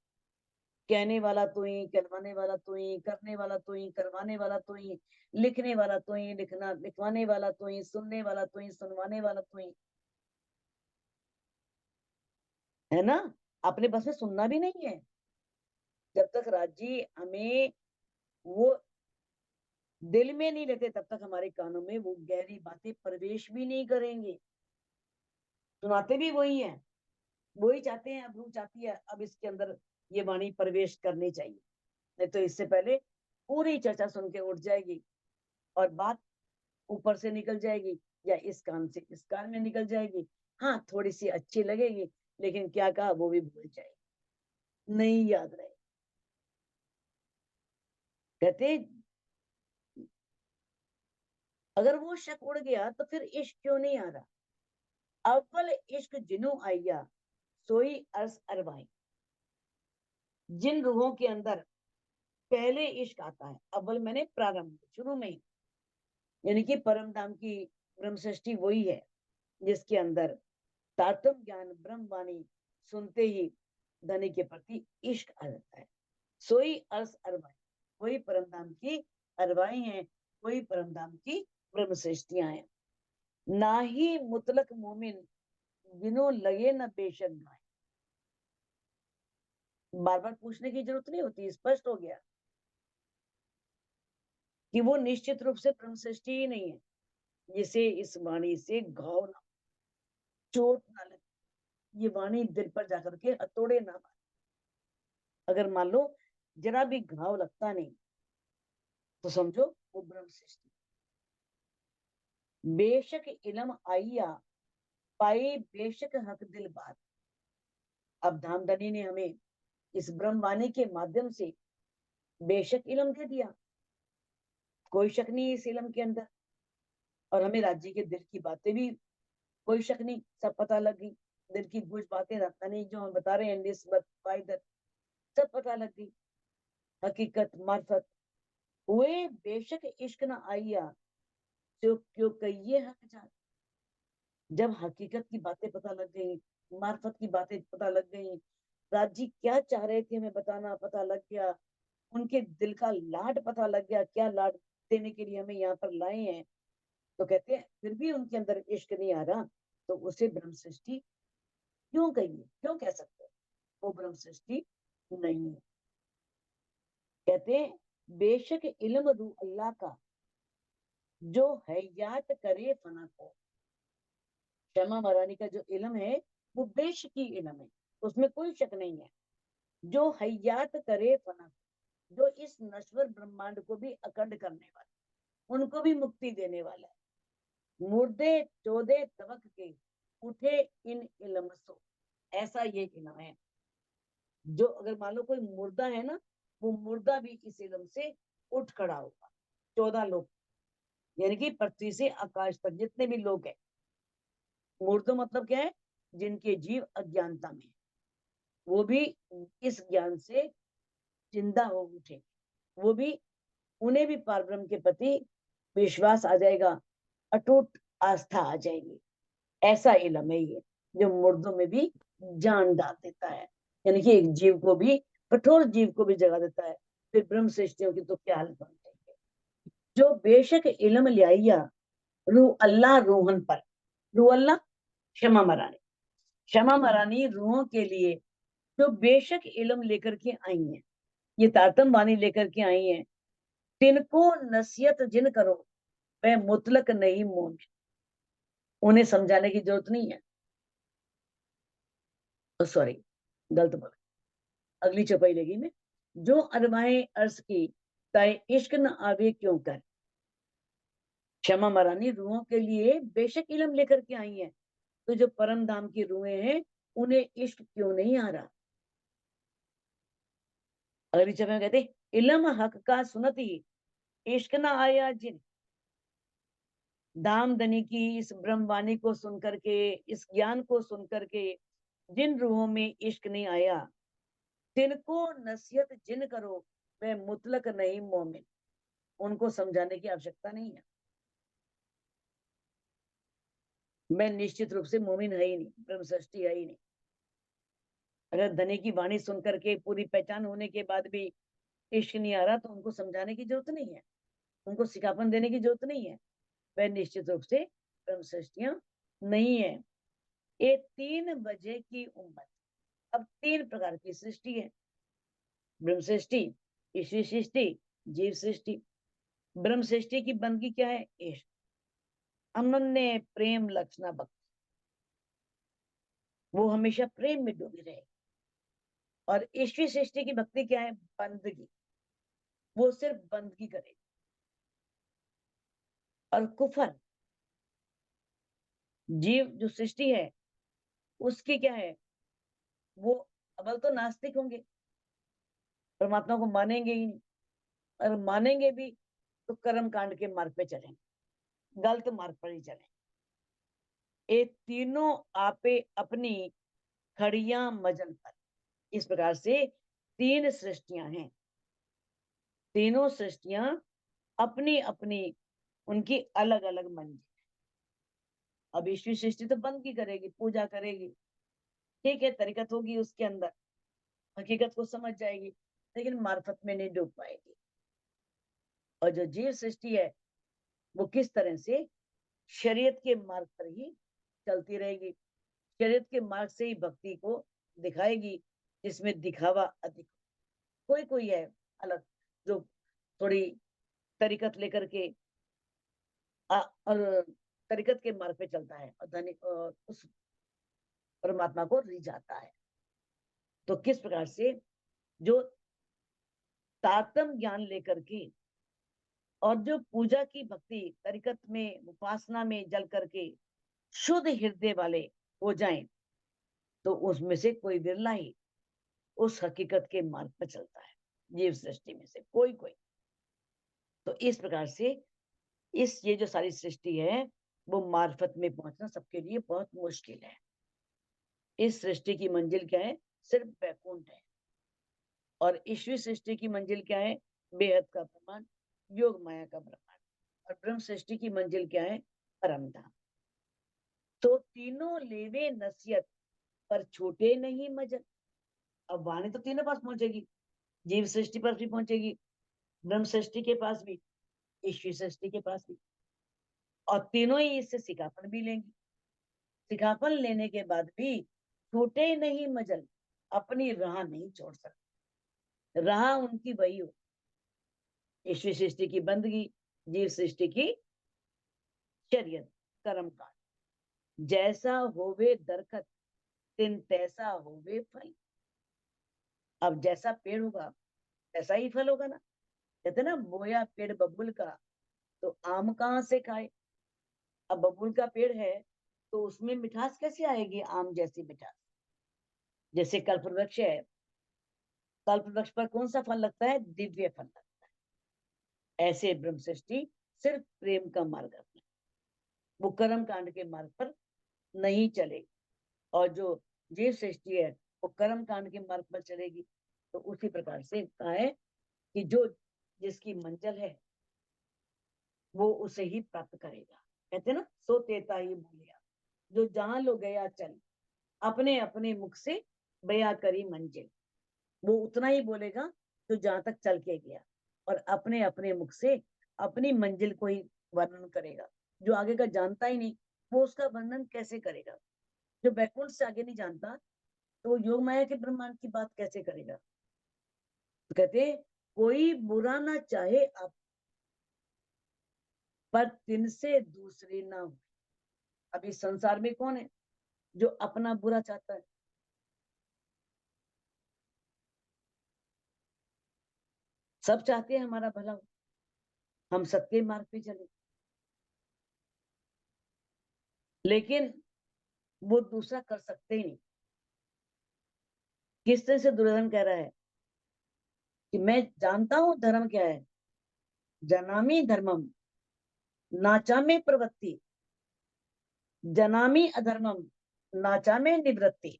कहने वाला तू ही, कहलवाने वाला तू ही, करने वाला तू ही, करवाने वाला तू ही, लिखने वाला तू ही, लिखना लिखवाने वाला तू ही, सुनने वाला तू ही, सुनवाने वाला तू ही, है ना। अपने बस में सुनना भी नहीं है। जब तक राजी हमें वो दिल में नहीं लेते तब तक हमारे कानों में वो गहरी बातें प्रवेश भी नहीं करेंगे। सुनाते भी वही है, वही चाहते हैं, अब रूह चाहती है अब इसके अंदर ये वाणी प्रवेश करनी चाहिए, नहीं तो इससे पहले पूरी चर्चा सुन के उठ जाएगी और बात ऊपर से निकल जाएगी या इस कान से इस कान में निकल जाएगी। हाँ थोड़ी सी अच्छी लगेगी, लेकिन क्या कहा वो भी भूल जाएगी, नहीं याद रहे। कहते अगर वो शक उड़ गया तो फिर इश्क क्यों नहीं आ रहा। अव्वल इश्क जिन्हों आइया, सोई अर्स अरवाई। जिन रूहों के अंदर पहले इश्क आता है, अव्वल मैंने प्रारंभ शुरू में ही, यानी कि परम धाम की ब्रह्म सृष्टि वही है जिसके अंदर तारतम ज्ञान ब्रह्म वाणी सुनते ही धनी के प्रति इश्क आ जाता है। सोई अर्स अरवाई, वही परम धाम की अरवाई हैं, वही परम धाम की ब्रह्म सृष्टियां हैं। ना ही मुतलक मोमिन, जिन्हों लगे न बेशक गाय। बार बार पूछने की जरूरत नहीं होती, स्पष्ट हो गया कि वो निश्चित रूप से ब्रह्म सृष्टि ही नहीं है, जिसे इस वाणी से घाव ना, चोट ना लगे, ये वाणी दिल पर जाकर के हथौड़े ना मारे। अगर मान लो जरा भी घाव लगता नहीं तो समझो वो ब्रह्म सृष्टि। बेशक इलम आइया, पाई बेशक हक दिल बात। अब धामधनी ने हमें इस ब्रह्मवाणी के माध्यम से बेशक इलम दे दिया, कोई शक नहीं इस इलम के अंदर। और हमें राज्य के दिल की बातें भी कोई शक नहीं, सब पता लग गई। दिल की कुछ बातें नहीं जो हम बता रहे हैं, निस्बत फायदत सब पता लग गई। हकीकत मार्फत हुए बेशक इश्क न आइया, जो क्यों कहिए हक जान। जब हकीकत की बातें पता लग गई, मार्फत की बातें पता लग गई, राजी क्या चाह रहे थे हमें बताना पता लग गया, उनके दिल का लाड पता लग गया, क्या लाड देने के लिए हमें यहाँ पर लाए हैं। तो कहते हैं फिर भी उनके अंदर इश्क नहीं आ रहा, तो उसे ब्रह्म सृष्टि क्यों कहिए, क्यों कह सकते हैं वो ब्रह्म सृष्टि नहीं है। कहते हैं बेशक इल्म रू अल्लाह का, जो हयात करे फना को। शमा महारानी का जो इल्म है वो बेशकी इल्म है, उसमें कोई शक नहीं है। जो हयात करे फना को, जो इस नश्वर ब्रह्मांड को भी अखंड करने वाला, उनको भी मुक्ति देने वाला है। मुर्दे चौदे तवक के उठे इन इल्म सो, ऐसा ये इल्म है। जो अगर मान लो कोई मुर्दा है ना, वो मुर्दा भी इस इल्म से उठ खड़ा होगा। 14 लोग, यानी कि पृथ्वी से आकाश तक जितने भी लोग हैं। मुर्दो मतलब क्या है, जिनके जीव अज्ञानता में, वो भी इस ज्ञान से जिंदा हो उठे, वो भी, उन्हें भी पारब्रह्म के प्रति विश्वास आ जाएगा, अटूट आस्था आ जाएगी। ऐसा इल्म है ये, जो मुर्दों में भी जान डाल देता है, यानी कि एक जीव को भी, कठोर जीव को भी जगा देता है। फिर ब्रह्म सृष्टियों की तो क्या हालत बन जाएगी। जो बेशक इल्म लिया रू अल्लाह रूहन पर, रू अल्लाह क्षमा मरानी, क्षमा मरानी रूहों के लिए जो बेशक इल्म लेकर के आई हैं, ये तारतम वाणी लेकर के आई हैं। तिनको नसीहत जिन करो वह मुतलक नहीं मोमिन, उन्हें समझाने की जरूरत नहीं है। सॉरी, गलत बोला, अगली चौपाई लगी में। जो अरवाएं अर्ज की ताए इश्क न आवे क्यों कर। क्षमा मरानी रूहों के लिए बेशक इल्म लेकर के आई है, तो जो परम धाम की रूहें हैं उन्हें इश्क क्यों नहीं आ रहा। अगली चौपाई में कहते इल्म हक का सुनती इश्क न आया जिन। धामधनी की इस ब्रह्मवाणी को सुन करके, इस ज्ञान को सुन करके जिन रूहों में इश्क नहीं आया, तिनको नसीहत जिन करो वह मुतलक नहीं मोमिन, उनको समझाने की आवश्यकता नहीं है। मैं निश्चित रूप से मोमिन है ही नहीं, ब्रह्म सृष्टि है ही नहीं। अगर धनी की वाणी सुन करके पूरी पहचान होने के बाद भी इश्क नहीं आ रहा, तो उनको समझाने की जरूरत नहीं है, उनको सिखापन देने की जरूरत नहीं है। वह निश्चित रूप से ब्रह्म सृष्टियां नहीं है। ये 3 बजे की उम्मत, अब 3 प्रकार की सृष्टि है। ब्रह्म सृष्टि, ईश्वरी सृष्टि, जीव सृष्टि। ब्रह्म सृष्टि की बंदगी क्या है, इश्क, अनन्य प्रेम लक्षणा भक्ति, वो हमेशा प्रेम में डूबी रहे। और ईश्वरी सृष्टि की भक्ति क्या है, बंदगी, वो सिर्फ बंदगी करे। और कुफर, जीव जो सृष्टि है उसकी क्या है, वो अव्वल तो नास्तिक होंगे, परमात्मा को मानेंगे ही नहीं। और मानेंगे भी तो कर्म कांड के मार्ग पे चलेंगे, गलत मार्ग पर ही चलेंगे। ये तीनों आपे अपनी खड़िया मजल पर, इस प्रकार से 3 सृष्टियां हैं। तीनों सृष्टियां अपनी अपनी उनकी अलग अलग मंजिल। अब ईश्वरी सृष्टि तो बंदगी करेगी, पूजा करेगी, ठीक है, तरीकत होगी उसके अंदर, हकीकत को समझ जाएगी, लेकिन मार्फत में नहीं डूब पाएगी। और जो जीव सृष्टि है वो किस तरह से शरीयत के मार्ग पर ही चलती रहेगी, शरीयत के मार्ग से ही भक्ति को दिखाएगी, जिसमें दिखावा अधिक। कोई कोई है अलग, जो थोड़ी तरीकत लेकर के और तरीकत के मार्ग पे चलता है और धनिक उस परमात्मा को रिझाता है। तो किस प्रकार से जो तारतम ज्ञान लेकर के और जो पूजा की भक्ति तरीकत में उपासना में जल करके शुद्ध हृदय वाले हो जाएं, तो उसमें से कोई बिरला ही उस हकीकत के मार्ग पर चलता है, जीव सृष्टि में से कोई कोई। तो इस प्रकार से ये जो सारी सृष्टि है वो मार्फत में पहुंचना सबके लिए बहुत मुश्किल है। इस सृष्टि की मंजिल क्या है? सिर्फ वैकुंठ है। और ईश्वरी सृष्टि की मंजिल क्या है? बेहद का ब्रह्मांड, योग माया का ब्रह्मांड। और ब्रह्म सृष्टि की मंजिल क्या है? परम धाम। तो तीनों लेवे नसीहत पर छूटे नहीं मजल। अब वाणी तो तीनों पास पहुंचेगी, जीव सृष्टि पर भी पहुंचेगी, ब्रह्म सृष्टि के पास भी, ईश्वरी सृष्टि के पास भी। और तीनों ही इससे सिखापन भी लेंगी। सिखापन लेने के बाद भी छूटे नहीं मजल, अपनी राह नहीं छोड़ सकते। राह उनकी वही हो, ईश्वरी सृष्टि की बंदगी, जीव सृष्टि की शरीयत, कर्म कांड। जैसा होवे दरखत तिन तैसा होवे फल। अब जैसा पेड़ होगा ऐसा ही फल होगा ना। कहते ना, बोया पेड़ बबुल का तो आम कहाँ से खाए। अब बबुल का पेड़ है तो उसमें मिठास कैसे आएगी? आम जैसी मिठास। जैसे कल्प वृक्ष है, कल्प वृक्ष पर कौन सा फल लगता है? दिव्य फल लगता है। ऐसे ब्रह्म सृष्टि सिर्फ प्रेम का मार्ग अपना, वो कर्म कांड के मार्ग पर नहीं चलेगी। और जो जीव सृष्टि है वो कर्म कांड के मार्ग पर चलेगी। तो उसी प्रकार से कहा है कि जो जिसकी मंजिल है वो उसे ही प्राप्त करेगा। कहते ना, सो तेता ही बोलिया, जो जहां लो गया चल, अपने अपने मुख से बया करी मंजिल। वो उतना ही बोलेगा जो जहां तक चल के गया, और अपने अपने मुख से अपनी मंजिल को ही वर्णन करेगा। जो आगे का जानता ही नहीं, वो उसका वर्णन कैसे करेगा? जो बैकवर्ड से आगे नहीं जानता, तो वो योग माया के ब्रह्मांड की बात कैसे करेगा? तो कहते कोई बुरा ना चाहे आप, पर तिन से दूसरे ना हो। अभी संसार में कौन है जो अपना बुरा चाहता है? सब चाहते हैं हमारा भला हो, हम सत्य मार्ग पे चले, लेकिन वो दूसरा कर सकते ही नहीं। किस तरह से दुर्योधन कह रहा है कि मैं जानता हूं धर्म क्या है, जनामी धर्मम नाचा में प्रवृत्ति, जनामी अधर्मम नाचा में निवृत्ति।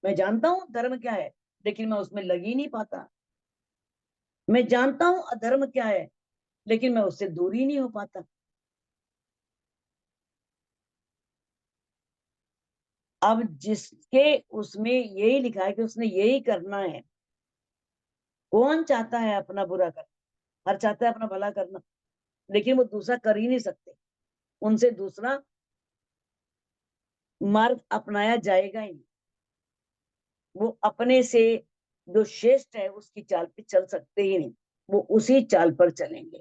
मैं जानता हूं धर्म क्या है, लेकिन मैं उसमें लग ही नहीं पाता। मैं जानता हूं अधर्म क्या है, लेकिन मैं उससे दूर ही नहीं हो पाता। अब जिसके उसमें यही लिखा है कि उसने यही करना है, कौन चाहता है अपना बुरा करना? हर चाहता है अपना भला करना, लेकिन वो दूसरा कर ही नहीं सकते। उनसे दूसरा मार्ग अपनाया जाएगा ही नहीं। वो अपने से जो श्रेष्ठ है उसकी चाल पे चल सकते ही नहीं, वो उसी चाल पर चलेंगे।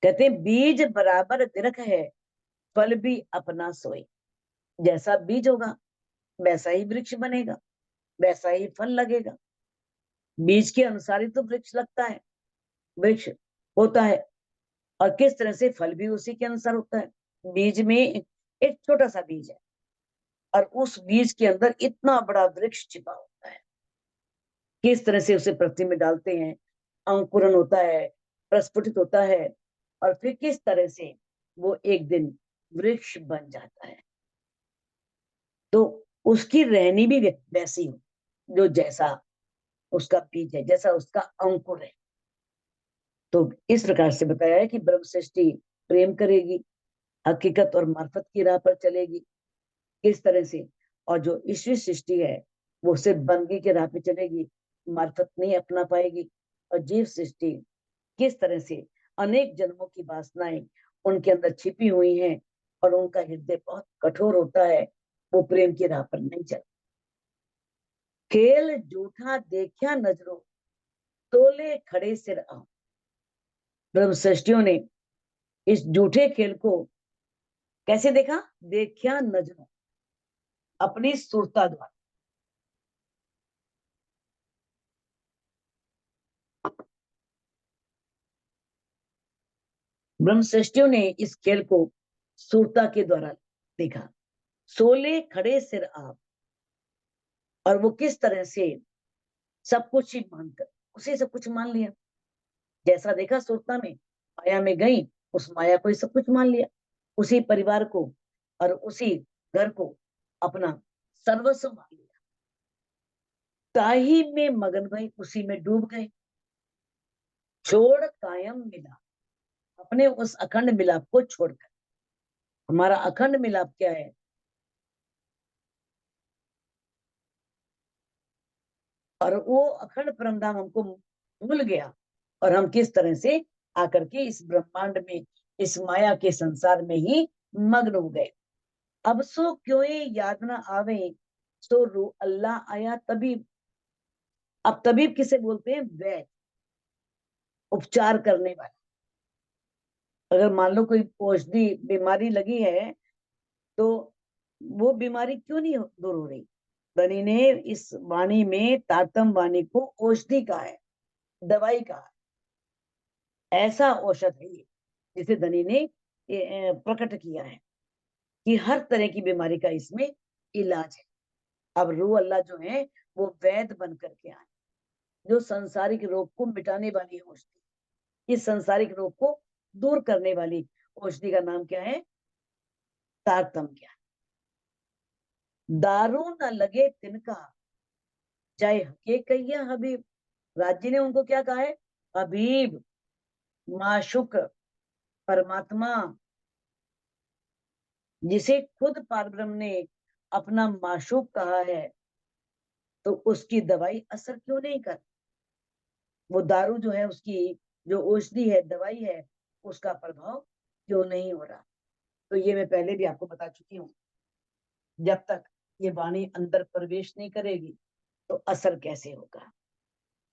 कहते हैं बीज बराबर दरख है, फल भी अपना सोए। जैसा बीज होगा वैसा ही वृक्ष बनेगा, वैसा ही फल लगेगा। बीज के अनुसार ही तो वृक्ष लगता है, वृक्ष होता है। और किस तरह से फल भी उसी के अनुसार होता है। बीज में एक छोटा सा बीज है और उस बीज के अंदर इतना बड़ा वृक्ष छिपा होता है। किस तरह से उसे पृथ्वी में डालते हैं, अंकुरन होता है, प्रस्फुटित होता है, और फिर किस तरह से वो एक दिन वृक्ष बन जाता है। तो उसकी रहनी भी वैसी हो, जो जैसा उसका बीज है, जैसा उसका अंकुर है। तो इस प्रकार से बताया है कि ब्रह्म सृष्टि प्रेम करेगी, हकीकत और मार्फत की राह पर चलेगी। किस तरह से? और जो ईश्वरी सृष्टि है वो सिर्फ बंदगी के राह पे चलेगी, मार्फत नहीं अपना पाएगी। और जीव सृष्टि किस तरह से अनेक जन्मों की वासनाएं उनके अंदर छिपी हुई हैं और उनका हृदय बहुत कठोर होता है, वो प्रेम की राह पर नहीं चल। खेल जूठा देखा नजरों, तोले खड़े सिर आओ। ब्रह्म सृष्टियों ने इस जूठे खेल को कैसे देखा? देखा नजरों, अपनी सुरता द्वारा। ब्रह्म सृष्टियों ने इस खेल को सूरता के द्वारा देखा। सोले खड़े सिर आप, और वो किस तरह से सब कुछ ही मानकर उसे सब कुछ मान लिया। जैसा देखा सुरता में, माया में गई, उस माया को ही सब कुछ मान लिया, उसी परिवार को और उसी घर को अपना सर्वस्व मान लिया। ताही में मगन भई, उसी में डूब गए। छोड़ कायम मिला, अपने उस अखंड मिलाप को छोड़कर। हमारा अखंड मिलाप क्या है? और वो अखंड परमधाम हमको भूल गया, और हम किस तरह से आकर के इस ब्रह्मांड में, इस माया के संसार में ही मग्न हो गए। अब सो क्यों याद ना आवे, सो रू अल्लाह आया तबीब। अब तबीब किसे बोलते हैं? वैद्य, उपचार करने वाला। अगर मान लो कोई औषधि बीमारी लगी है, तो वो बीमारी क्यों नहीं दूर हो रही? धनी ने इस वाणी में तारतम वाणी को औषधि कहा है, दवाई कहा है। ऐसा औषध है ये, जिसे धनी ने प्रकट किया है कि हर तरह की बीमारी का इसमें इलाज है। अब रूह अल्लाह जो है वो वैद्य बन करके आए, जो संसारिक रोग को मिटाने वाली औषधि, इस संसारिक रोग को दूर करने वाली औषधि का नाम क्या है? तारतम ज्ञान। दारू न लगे तिनका, जय हके कहिया हबीब। राज्य ने उनको क्या कहा है? हबीब, माशुक, परमात्मा। जिसे खुद पारब्रह्म ने अपना माशुक कहा है, तो उसकी दवाई असर क्यों नहीं कर? वो दारू जो है, उसकी जो औषधि है, दवाई है, उसका प्रभाव क्यों नहीं हो रहा? तो ये मैं पहले भी आपको बता चुकी हूँ। जब तक ये वाणी अंदर प्रवेश नहीं करेगी, तो असर कैसे होगा?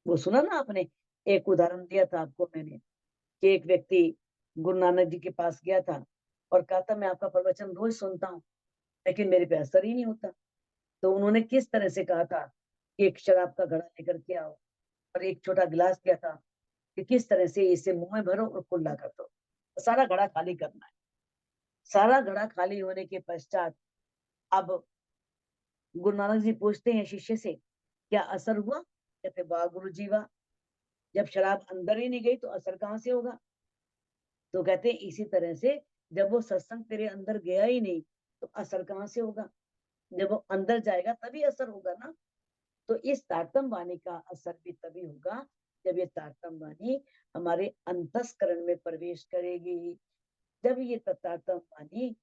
वो सुना ना आपने, एक उदाहरण दिया था आपको मैंने, कि एक व्यक्ति गुरु नानक जी के पास गया था और कहा था मैं आपका प्रवचन रोज सुनता हूँ, लेकिन मेरे पे असर ही नहीं होता। तो उन्होंने किस तरह से कहा था कि एक शराब का घड़ा लेकर के आओ, और एक छोटा गिलास दिया था कि किस तरह से इसे मुंह में भरो और कुल्ला कर दो। सारा घड़ा खाली करना है। सारा घड़ा खाली होने के पश्चात अब गुरु नानक जी पूछते हैं शिष्य से, क्या असर हुआ? कहते वाह गुरु जी वाह, जब शराब अंदर ही नहीं गई तो असर कहाँ से होगा? तो कहते हैं इसी तरह से, जब वो सत्संग तेरे अंदर गया ही नहीं, तो असर कहाँ से होगा? जब वो अंदर जाएगा तभी असर होगा ना। तो इस तारतम वाणी का असर भी तभी होगा जब ये तारतम वाणी हमारे अंतस्करण में प्रवेश करेगी। जब ये तारतम वाणी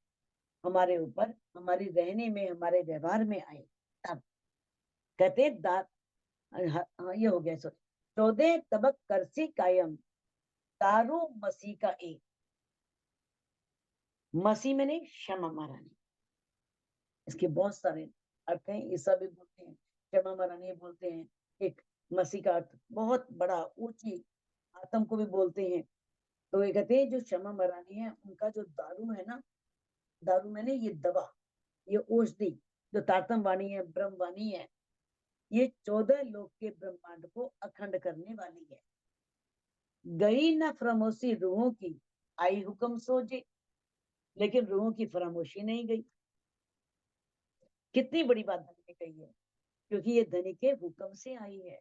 हमारे ऊपर, हमारी रहने में, हमारे व्यवहार में आए, तब कहते ये हो गया। सो 14 तबक करसी कायम, दारू मसीह का एक। मसीह मैंने क्षमा महारानी, इसके बहुत सारे अर्थ हैं। ईसा भी बोलते हैं, क्षमा महारानी बोलते हैं। एक मसीह का अर्थ बहुत बड़ा, ऊंची आत्म को भी बोलते हैं। तो ये कहते हैं जो क्षमा महारानी है, उनका जो दारू है ना, दारू मैंने ये दवा, ये औषधि, जो तारतम वाणी है, ब्रह्म वाणी है, ये 14 लोक के ब्रह्मांड को अखंड करने वाली है। गई न फरामोशी रूहों की, आई हुक्म सोजे। लेकिन रूहों की फरामोशी नहीं गई। कितनी बड़ी बात धनी ने कही है, क्योंकि ये धनी के हुक्म से आई है,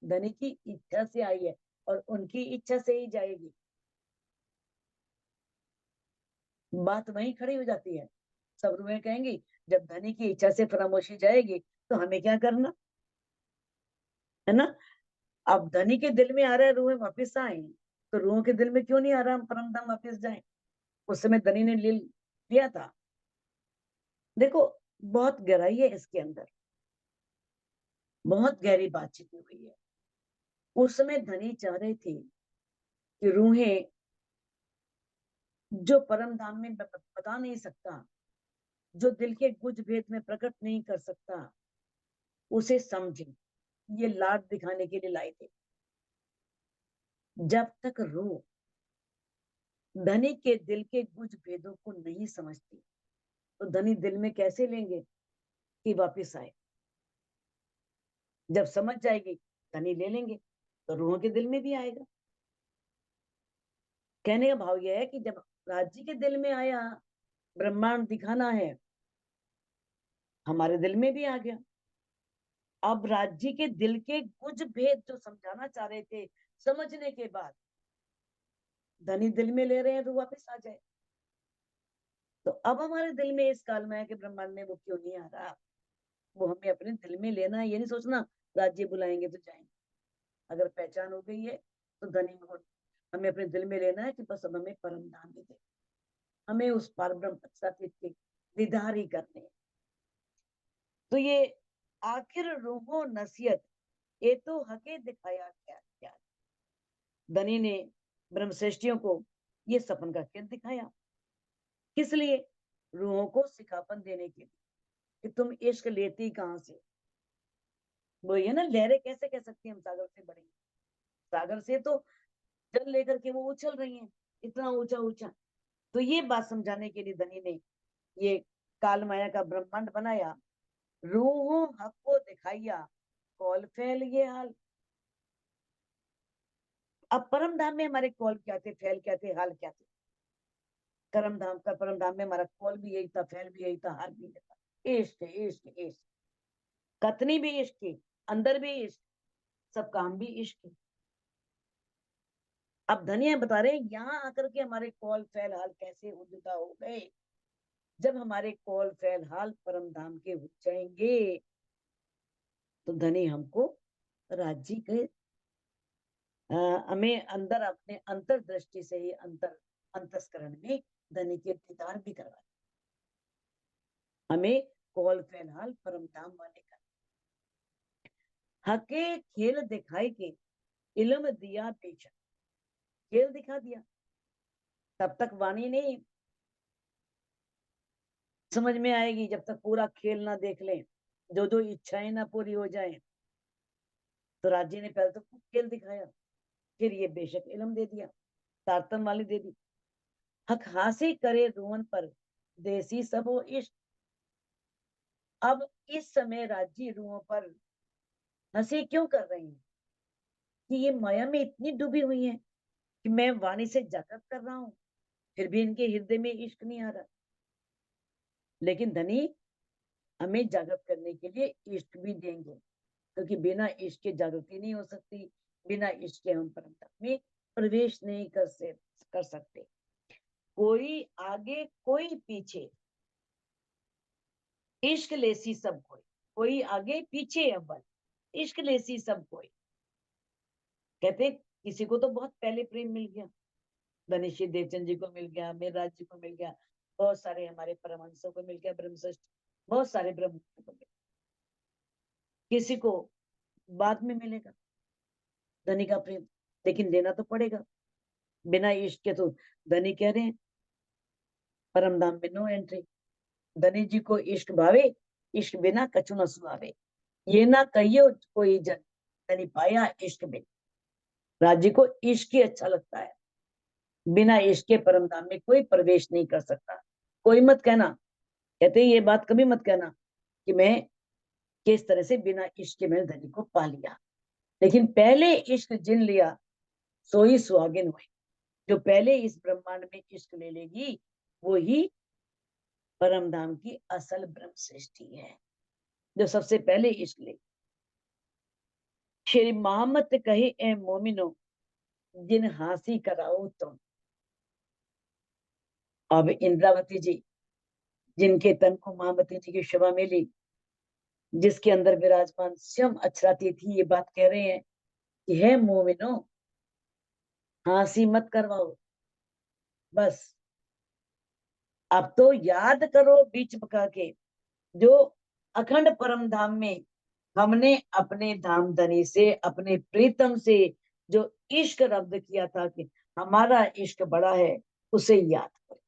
धनी की इच्छा से आई है, और उनकी इच्छा से ही जाएगी। बात वहीं खड़ी हो जाती है। सब रूहें कहेंगी जब धनी की इच्छा से फरामोशी जाएगी, तो हमें क्या करना है ना? अब धनी के दिल में आ रहा है रूहें वापिस आए, तो रूहों के दिल में क्यों नहीं आ रहा हम परम धाम वापिस जाए? उस समय धनी ने ले लिया था। देखो, बहुत गहराई है इसके अंदर, बहुत गहरी बातचीत हुई है। उस समय धनी चाह रहे थे कि रूहें, जो परम धाम में बता नहीं सकता, जो दिल के गुज भेद में प्रकट नहीं कर सकता, उसे समझे। ये लाड दिखाने के लिए लाए थे। जब तक रूह धनी के दिल के गुज भेदों को नहीं समझती, तो धनी दिल में कैसे लेंगे कि वापिस आए? जब समझ जाएगी, धनी ले लेंगे, तो रूहों के दिल में भी आएगा। कहने का भाव यह है कि जब राज्य के दिल में आया, ब्रह्मांड दिखाना है, हमारे दिल में भी आ गया। अब राज्य के दिल के कुछ भेद जो समझाना चाह रहे थे, समझने के बाद धनी दिल में ले रहे हैं तो वापस आ जाए। तो अब हमारे दिल में इस काल में है कि ब्रह्मांड में वो क्यों नहीं आ रहा, वो हमें अपने दिल में लेना है। ये नहीं सोचना राज्य बुलाएंगे तो जाएंगे। अगर पहचान हो गई है तो धनी को हमें अपने दिल में लेना है कि बस अब हमें परम धाम भी दे, हमें उस पार ब्रह्म सत्य के दीदार ही करने। तो ये आखिर रूहो नसीहत, ये तो हके दिखाया क्या क्या। धनी ने ब्रह्मश्रेष्ठियों को ये सपन का खेल दिखाया, किस लिए? रूहों को सिखापन देने के लिए कि तुम इश्क लेती कहां से। वो ये ना, लहरें कैसे कह सकती हैं हम सागर से बड़ी, सागर से तो जल लेकर के वो उछल रही हैं, इतना ऊंचा ऊंचा। तो ये बात समझाने के लिए धनी ने ये काल माया का ब्रह्मांड बनाया। रूहों हक को दिखाइया, कौल फैल ये हाल। अब परम धाम में हमारे कौल क्या थे, फैल क्या थे, हाल क्या थे? परम धाम में हमारा कौल भी यही था, फैल भी यही था, हाल भी यही था। इश्क इश्क इश्क, कतनी भी इश्क की, अंदर भी इश्क, सब काम भी इश्क। अब धनिया बता रहे यहाँ आकर के हमारे कौल फैल हाल कैसे जुदा हो गए। जब हमारे कौल फैल हाल परम धाम के हो जाएंगे तो धनी हमको राज्य के हमें अंदर अपने अंतर दृष्टि से ही अंतस्करण में धनी के दीदार भी करवा, हमें कौल फैल हाल परम धाम वाले का हके खेल दिखाई के इल्म दिया बेशक। खेल दिखा दिया, तब तक वाणी नहीं समझ में आएगी जब तक पूरा खेल ना देख लें, जो जो इच्छाएं ना पूरी हो जाएं। तो राज्य ने पहले तो खेल दिखाया, फिर ये बेशक इल्म दे दिया, तारतम वाली दे दी। हक हासिल करे रुअन पर देसी सब हो इश्क। अब इस समय राज्य रूहों पर हंसी क्यों कर रही है कि ये माया में इतनी डूबी हुई है कि मैं वाणी से जागृत कर रहा हूं, फिर भी इनके हृदय में इश्क नहीं आ रहा। लेकिन धनी हमें जागृत करने के लिए इश्क भी देंगे, क्योंकि बिना इश्क के जागृति नहीं हो सकती, बिना इश्क के हम परमात्मा में प्रवेश नहीं कर सकते। कोई आगे कोई पीछे, इश्क लेसी सब कोई। कोई आगे पीछे अव्वल, इश्क लेसी सब कोई। कहते किसी को तो बहुत पहले प्रेम मिल गया, धनीश्री देवचंद जी को मिल गया, मेघराज जी को मिल गया, बहुत सारे हमारे परमहंसों को मिल गया, ब्रह्मश्रेष्ठ बहुत सारे ब्रह्म को मिल, किसी को बाद में मिलेगा धनी का प्रेम, लेकिन लेना तो पड़ेगा। बिना इश्क के तो धनी कह रहे हैं परम धाम में नो एंट्री। धनी जी को इश्क भावे, इश्क बिना कछु न सुहावे। ये ना कहियो कोई जन, धनी पाया इश्क में। राज्य को इश्क ही अच्छा लगता है, बिना इश्क के परम धाम में कोई प्रवेश नहीं कर सकता। कोई मत कहना, कहते ये बात कभी मत कहना कि मैं किस तरह से बिना इश्क के मैंने धनी को पा लिया। लेकिन पहले इश्क जिन लिया सोई सुहागिन हुई। जो पहले इस ब्रह्मांड में इश्क ले लेगी वो ही परम धाम की असल ब्रह्म सृष्टि है, जो सबसे पहले इश्क ले। श्री मोहम्मद कहे ए मोमिनो जिन हासी कराओ तुम। अब इंद्रावती जी, जिनके तन को महामती जी की शोभा मिली, जिसके अंदर विराजमान स्वयं अक्षराती थी, ये बात कह रहे हैं कि है मोमिनो हासी मत करवाओ, बस अब तो याद करो बीच बका के जो अखंड परम धाम में हमने अपने धाम धनी से, अपने प्रीतम से जो इश्क रब्द किया था कि हमारा इश्क बड़ा है, उसे याद करो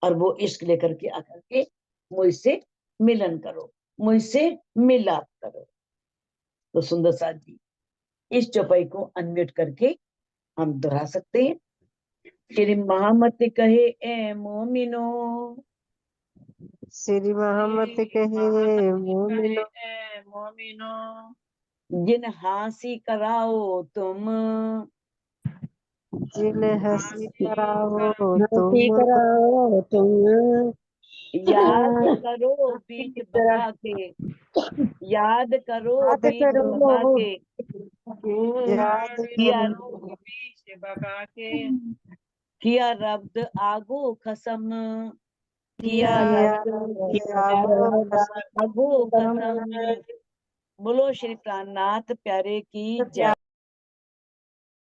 और वो इश्क लेकर के आकर के मुझसे मिलन करो, मुझसे मिलाप करो। तो सुंदर साथ जी इस चौपाई को अनम्यूट करके हम दोहरा सकते हैं। श्री महामती कहे ए मोमिनो, श्री मोहम्मद कहे मोमिनो जिन हासी कराओ तुम, जिन्हें हंसी कराओ हंसी तुम, कराओ तुम, याद करो बीच बका के, याद करो याद बीच बका करो के, याद किया करो किया रब्द आगो कसम, किया किया रब्द आगो कसम। आगो कसम। बोलो श्री प्राणनाथ प्यारे की जय।